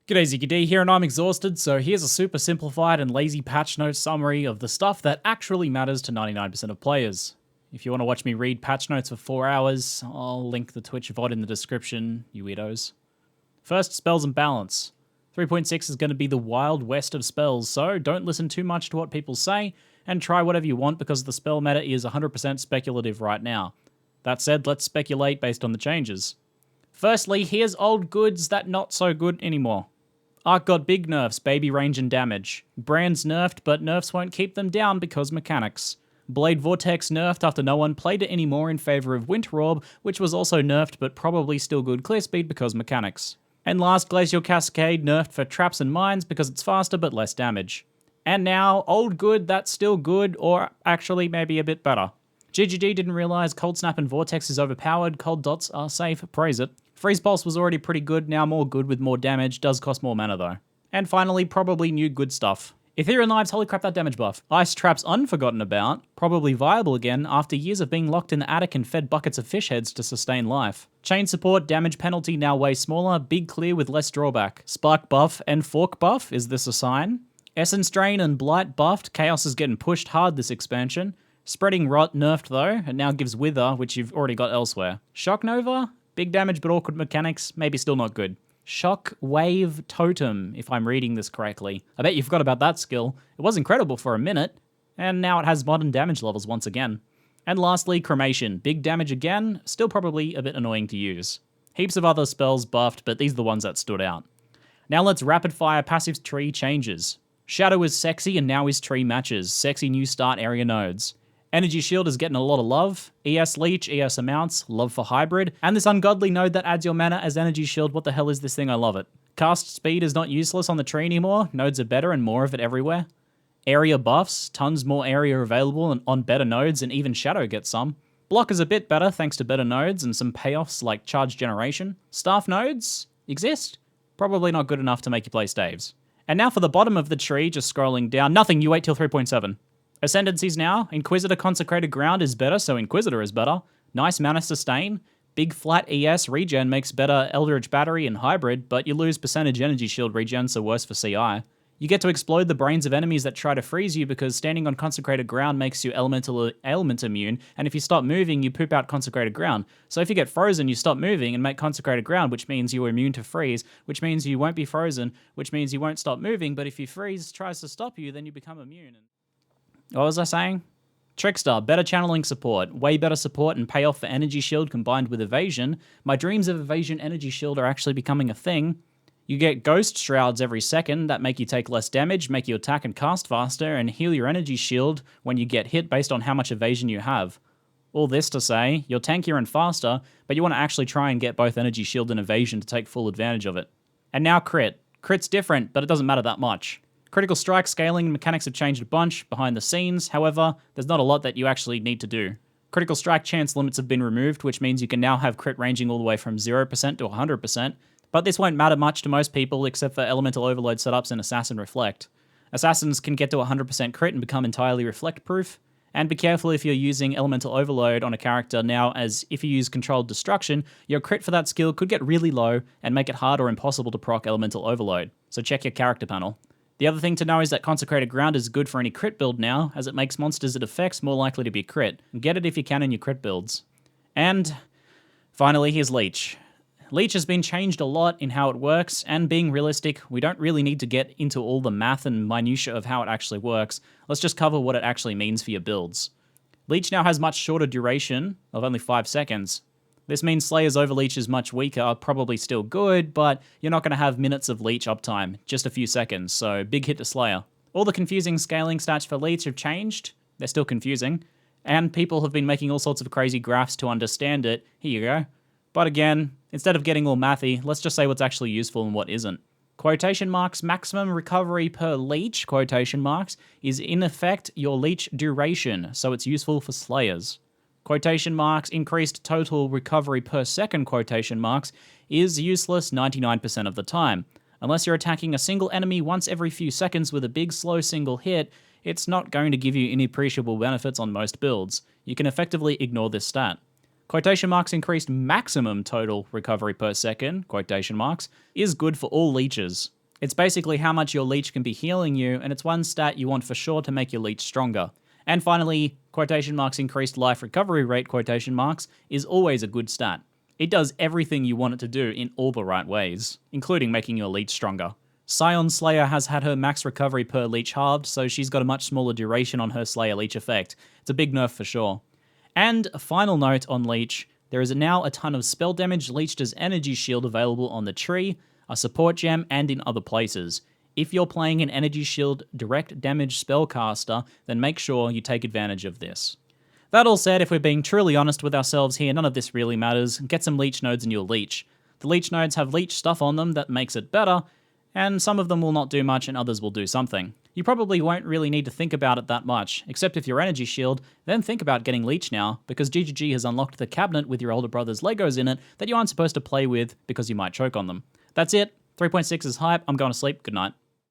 G'day, ZiggyD here, and I'm exhausted, so here's a super simplified and lazy patch notes summary of the stuff that actually matters to 99% of players. If you want to watch me read patch notes for 4 hours, I'll link the Twitch VOD in the description, you weirdos. First, spells and balance. 3.6 is going to be the wild west of spells, so don't listen too much to what people say, and try whatever you want because the spell meta is 100% speculative right now. That said, let's speculate based on the changes. Firstly, here's old goods that not so good anymore. Arc got big nerfs, baby range and damage. Brands nerfed, but nerfs won't keep them down because mechanics. Blade Vortex nerfed after no one played it anymore in favour of Winter Orb, which was also nerfed but probably still good clear speed because mechanics. And last, Glacial Cascade nerfed for traps and mines because it's faster but less damage. And now, old good that's still good, or actually maybe a bit better. ZiggyD didn't realise Cold Snap and Vortex is overpowered, cold dots are safe, praise it. Freeze Pulse was already pretty good, now more good with more damage, does cost more mana though. And finally, probably new good stuff. Ethereal Knives, holy crap that damage buff. Ice Traps unforgotten about, probably viable again after years of being locked in the attic and fed buckets of fish heads to sustain life. Chain Support, damage penalty now way smaller, big clear with less drawback. Spark buff and Fork buff, is this a sign? Essence Drain and Blight buffed, Chaos is getting pushed hard this expansion. Spreading Rot nerfed though, it now gives Wither, which you've already got elsewhere. Shock Nova? Big damage but awkward mechanics, maybe still not good. Shock Wave Totem, if I'm reading this correctly. I bet you forgot about that skill. It was incredible for a minute, and now it has modern damage levels once again. And lastly, Cremation. Big damage again, still probably a bit annoying to use. Heaps of other spells buffed, but these are the ones that stood out. Now let's rapid fire passive tree changes. Shadow is sexy and now is tree matches. Sexy new start area nodes. Energy Shield is getting a lot of love. ES Leech, ES Amounts, love for Hybrid. And this ungodly node that adds your mana as Energy Shield, what the hell is this thing? I love it. Cast Speed is not useless on the tree anymore. Nodes are better and more of it everywhere. Area buffs, tons more area available on better nodes, and even Shadow gets some. Block is a bit better thanks to better nodes and some payoffs like Charge Generation. Staff nodes exist. Probably not good enough to make you play staves. And now for the bottom of the tree, just scrolling down. Nothing, you wait till 3.7. Ascendancies now. Inquisitor Consecrated Ground is better, so Inquisitor is better. Nice mana sustain. Big flat ES regen makes better Eldritch Battery and Hybrid, but you lose percentage Energy Shield regen, so worse for CI. You get to explode the brains of enemies that try to freeze you because standing on Consecrated Ground makes you element immune, and if you stop moving, you poop out Consecrated Ground. So if you get frozen, you stop moving and make Consecrated Ground, which means you're immune to freeze, which means you won't be frozen, which means you won't stop moving, but if you freeze tries to stop you, then you become immune. What was I saying? Trickster, better channeling support, way better support and payoff for Energy Shield combined with Evasion. My dreams of Evasion Energy Shield are actually becoming a thing. You get Ghost Shrouds every second that make you take less damage, make you attack and cast faster, and heal your Energy Shield when you get hit based on how much Evasion you have. All this to say, you're tankier and faster, but you want to actually try and get both Energy Shield and Evasion to take full advantage of it. And now Crit. Crit's different, but it doesn't matter that much. Critical Strike scaling and mechanics have changed a bunch behind the scenes, however, there's not a lot that you actually need to do. Critical Strike chance limits have been removed, which means you can now have crit ranging all the way from 0% to 100%, but this won't matter much to most people except for Elemental Overload setups and Assassin Reflect. Assassins can get to 100% crit and become entirely reflect proof, and be careful if you're using Elemental Overload on a character now, as if you use Controlled Destruction, your crit for that skill could get really low and make it hard or impossible to proc Elemental Overload, so check your character panel. The other thing to know is that Consecrated Ground is good for any crit build now, as it makes monsters it affects more likely to be crit. Get it if you can in your crit builds. And finally, here's Leech. Leech has been changed a lot in how it works, and being realistic, we don't really need to get into all the math and minutiae of how it actually works. Let's just cover what it actually means for your builds. Leech now has much shorter duration of only 5 seconds. This means Slayer's Overleech is much weaker, probably still good, but you're not going to have minutes of Leech uptime, just a few seconds, so big hit to Slayer. All the confusing scaling stats for Leech have changed, they're still confusing, and people have been making all sorts of crazy graphs to understand it, here you go. But again, instead of getting all mathy, let's just say what's actually useful and what isn't. Quotation marks, maximum recovery per Leech, quotation marks, is in effect your Leech duration, so it's useful for Slayers. Quotation marks, increased total recovery per second, quotation marks, is useless 99% of the time. Unless you're attacking a single enemy once every few seconds with a big slow single hit, it's not going to give you any appreciable benefits on most builds. You can effectively ignore this stat. Quotation marks increased maximum total recovery per second, quotation marks, is good for all leeches. It's basically how much your leech can be healing you, and it's one stat you want for sure to make your leech stronger. And finally, quotation marks increased life recovery rate quotation marks is always a good stat. It does everything you want it to do in all the right ways, including making your leech stronger. Scion Slayer has had her max recovery per leech halved, so she's got a much smaller duration on her Slayer leech effect. It's a big nerf for sure. And a final note on leech, there is now a ton of spell damage leeched as energy shield available on the tree, a support gem, and in other places. If you're playing an energy shield direct damage spellcaster, then make sure you take advantage of this. That all said, if we're being truly honest with ourselves here, none of this really matters. Get some leech nodes in your leech. The leech nodes have leech stuff on them that makes it better, and some of them will not do much and others will do something. You probably won't really need to think about it that much, except if you're energy shield, then think about getting leech now, because ZiggyD has unlocked the cabinet with your older brother's Legos in it that you aren't supposed to play with because you might choke on them. That's it. 3.6 is hype. I'm going to sleep. Good night.